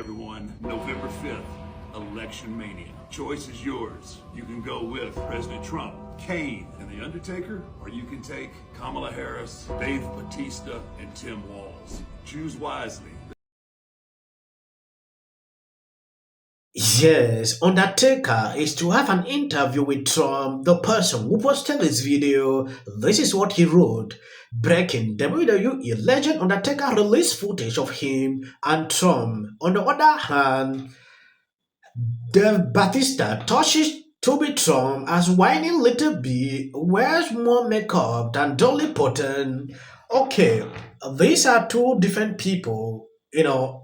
everyone. November 5th, Election Mania. Choice is yours. You can go with President Trump, Kane, and The Undertaker, or you can take Kamala Harris, Dave Bautista, and Tim Walz. Choose wisely. Yes, Undertaker is to have an interview with Trump, the person who posted this video. This is what he wrote. Breaking: WWE Legend Undertaker released footage of him and Trump. On the other hand, Dave Bautista touches to be Trump as whiny little B wears more makeup than Dolly Parton. Okay, these are two different people,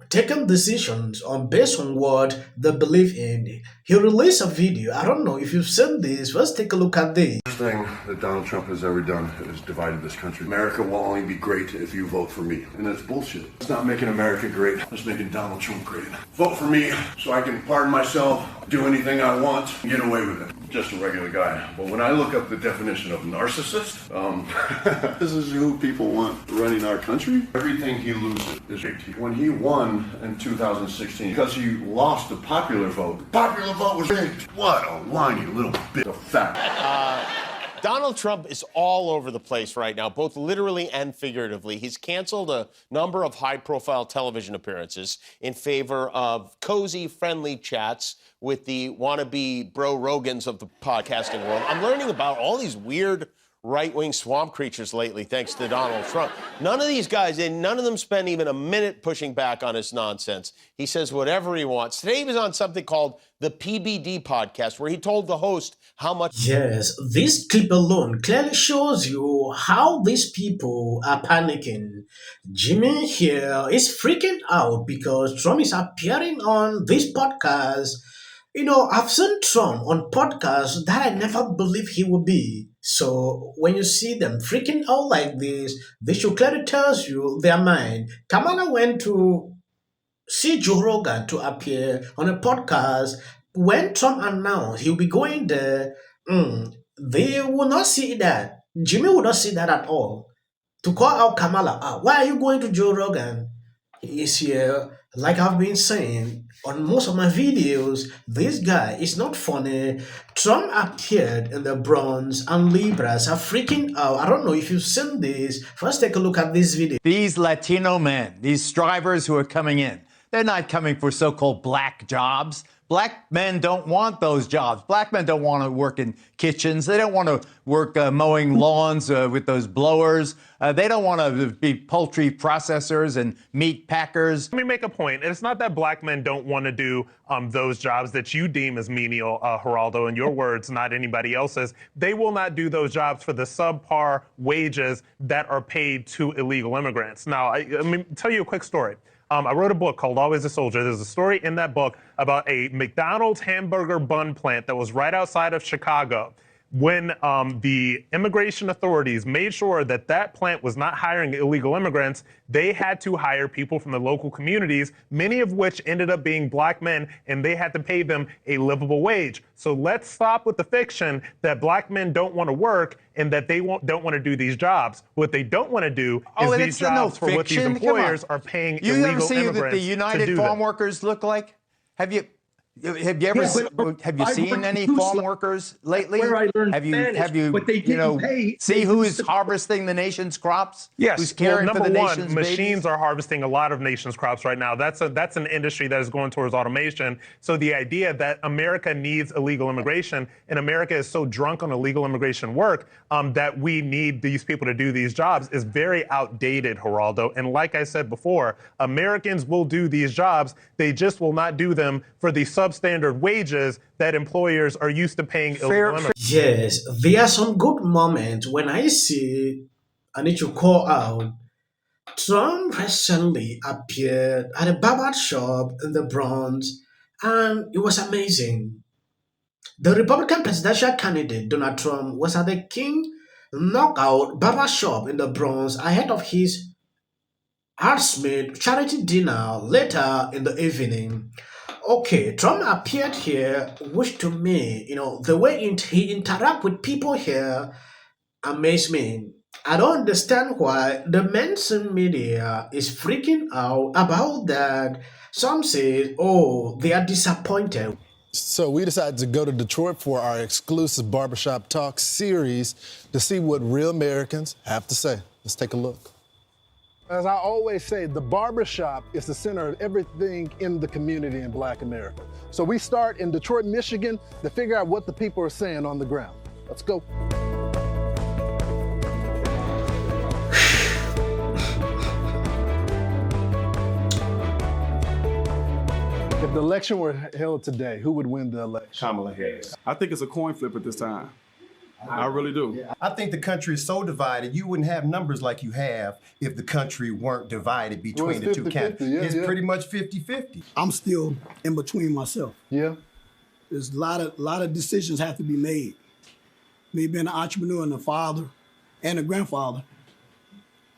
taking decisions on based on what they believe in. He released a video. I don't know if you've seen this. Let's take a look at this. The thing that Donald Trump has ever done is divided this country. America will only be great if you vote for me. And that's bullshit. It's not making America great. It's making Donald Trump great. Vote for me so I can pardon myself, do anything I want, and get away with it. Just a regular guy. But when I look up the definition of narcissist, this is who people want running our country. Everything he loses is rigged. When he won in 2016, because he lost the popular vote was rigged. What a whiny little bit of fact. Donald Trump is all over the place right now, both literally and figuratively. He's canceled a number of high-profile television appearances in favor of cozy, friendly chats with the wannabe bro Rogans of the podcasting world. I'm learning about all these weird right-wing swamp creatures lately, thanks to Donald Trump. None of these guys, none of them spend even a minute pushing back on his nonsense. He says whatever he wants. Today he was on something called the PBD podcast, where he told the host how much... Yes, this clip alone clearly shows you how these people are panicking. Jimmy here is freaking out because Trump is appearing on this podcast. I've seen Trump on podcasts that I never believed he would be. So when you see them freaking out like this should clearly tells you their mind. Kamala went to see Joe Rogan to appear on a podcast. When Trump announced he'll be going there, they will not see that. Jimmy will not see that at all. To call out Kamala, why are you going to Joe Rogan? He is here. Like I've been saying on most of my videos, this guy is not funny. Trump appeared in the Bronx and Libras are freaking out. I don't know if you've seen this. First, take a look at this video. These Latino men, these strivers who are coming in, they're not coming for so-called black jobs. Black men don't want those jobs. Black men don't want to work in kitchens. They don't want to work mowing lawns with those blowers. They don't want to be poultry processors and meat packers. Let me make a point. It's not that black men don't want to do those jobs that you deem as menial, Geraldo, in your words, not anybody else's. They will not do those jobs for the subpar wages that are paid to illegal immigrants. Now, let me tell you a quick story. I wrote a book called Always a Soldier. There's a story in that book about a McDonald's hamburger bun plant that was right outside of Chicago. When the immigration authorities made sure that that plant was not hiring illegal immigrants, they had to hire people from the local communities, many of which ended up being black men, and they had to pay them a livable wage. So let's stop with the fiction that black men don't want to work and that they don't want to do these jobs. What they don't want to do is these jobs for what these employers are paying illegal immigrants to do. You ever see what the United Farm Workers look like? Have you seen any farm workers lately? Where I learned have you but they didn't pay. See who is harvesting the nation's crops? Yes. Who's caring for the nation's machines babies? are harvesting a lot of nation's crops right now. That's an industry that is going towards automation. So the idea that America needs illegal immigration and America is so drunk on illegal immigration work that we need these people to do these jobs is very outdated, Geraldo. And like I said before, Americans will do these jobs. They just will not do them for the substandard wages that employers are used to paying illegal immigrants. Yes, there are some good moments when I need to call out. Trump recently appeared at a barbershop in the Bronx, and it was amazing. The Republican presidential candidate, Donald Trump, was at the King Knockout Barbershop in the Bronx ahead of his Hartsmith charity dinner later in the evening. Okay, Trump appeared here, which to me, the way he interact with people here amazed me. I don't understand why the mainstream media is freaking out about that. Some say, oh, they are disappointed. So we decided to go to Detroit for our exclusive Barbershop Talk series to see what real Americans have to say. Let's take a look. As I always say, the barbershop is the center of everything in the community in Black America. So we start in Detroit, Michigan to figure out what the people are saying on the ground. Let's go. If the election were held today, who would win the election? Kamala Harris. I think it's a coin flip at this time. I really do. I think the country is so divided, you wouldn't have numbers like you have if the country weren't divided between the two candidates. It's pretty much 50-50. I'm still in between myself. Yeah. There's a lot of decisions have to be made. Me being an entrepreneur and a father and a grandfather,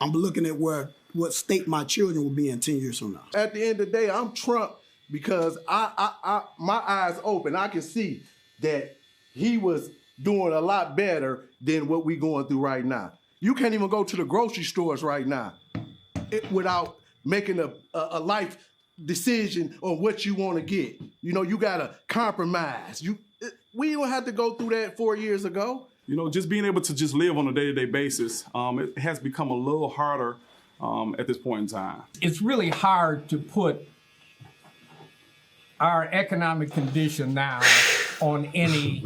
I'm looking at what state my children will be in 10 years from now. At the end of the day, I'm Trump because my eyes open. I can see that he was doing a lot better than what we're going through right now. You can't even go to the grocery stores right now without making a life decision on what you want to get. You know, you got to compromise. We don't have to go through that 4 years ago. You know, just being able to just live on a day-to-day basis, it has become a little harder at this point in time. It's really hard to put our economic condition now on any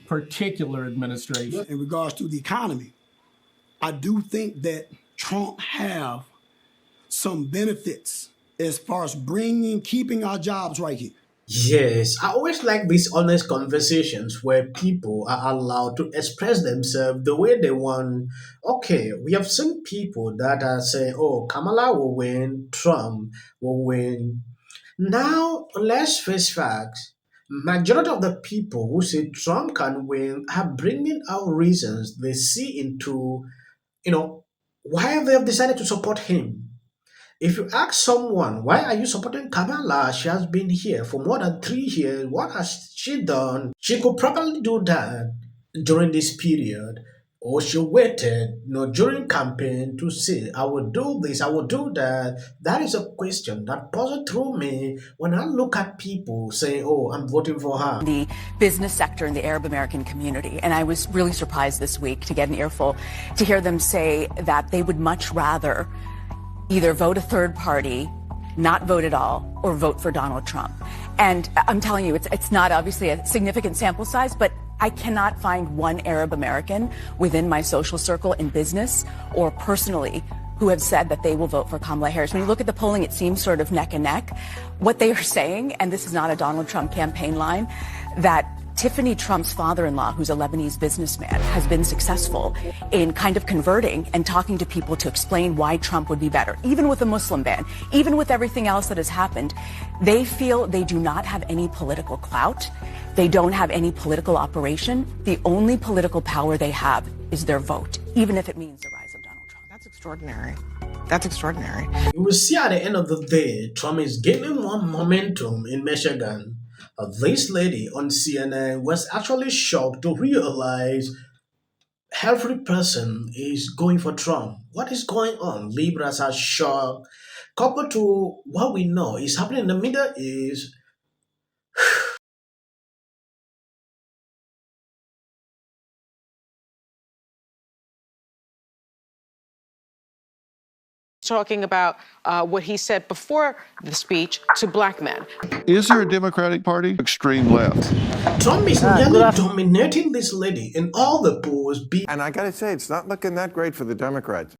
particular administration. In regards to the economy, I do think that Trump have some benefits as far as keeping our jobs right here. Yes, I always like these honest conversations where people are allowed to express themselves the way they want. Okay, we have seen people that are saying, oh, Kamala will win, Trump will win. Now, let's face facts. Majority of the people who say Trump can win are bringing out reasons they see into, why they have decided to support him. If you ask someone, why are you supporting Kamala? She has been here for more than 3 years. What has she done? She could probably do that during this period. Or she waited, during campaign to say, I will do this, I will do that. That is a question that passes through me when I look at people saying, oh, I'm voting for her. The business sector in the Arab American community. And I was really surprised this week to get an earful to hear them say that they would much rather either vote a third party, not vote at all, or vote for Donald Trump. And I'm telling you, it's not obviously a significant sample size, but I cannot find one Arab American within my social circle in business or personally who have said that they will vote for Kamala Harris. When you look at the polling, it seems sort of neck and neck. What they are saying, and this is not a Donald Trump campaign line, that Tiffany Trump's father-in-law, who's a Lebanese businessman, has been successful in kind of converting and talking to people to explain why Trump would be better. Even with a Muslim ban, even with everything else that has happened, they feel they do not have any political clout. They don't have any political operation. The only political power they have is their vote, even if it means the rise of Donald Trump. That's extraordinary. That's extraordinary. You will see at the end of the day, Trump is gaining more momentum in Michigan. This lady on CNN was actually shocked to realize every person is going for Trump. What is going on? Liberals are shocked. Coupled to what we know is happening in the Middle East. Talking about what he said before the speech to black men. Is there a Democratic Party? Extreme left. Trump is nearly dominating this lady in all the polls. And I gotta say, it's not looking that great for the Democrats.